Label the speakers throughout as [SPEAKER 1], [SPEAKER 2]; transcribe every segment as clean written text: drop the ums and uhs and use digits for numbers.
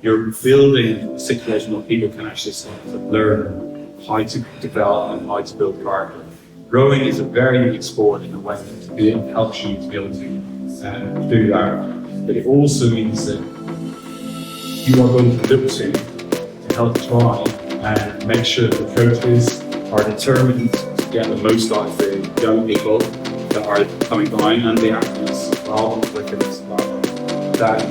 [SPEAKER 1] you're building a situation where people can actually learn how to develop and how to build character. Rowing is a very unique sport in a way that it helps you to be able to do that. But it also means that you are going to look to help try and make sure that the coaches are determined to get the most out of the young people that are coming down, and the athletes as well, as well. That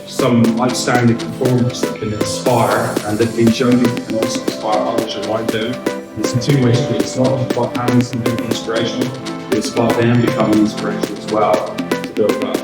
[SPEAKER 1] some outstanding performers that can inspire, and that these young people can also inspire others around them. It's in two ways to it. It's not just about having something inspirational, but it's about them becoming inspirational as well to build that.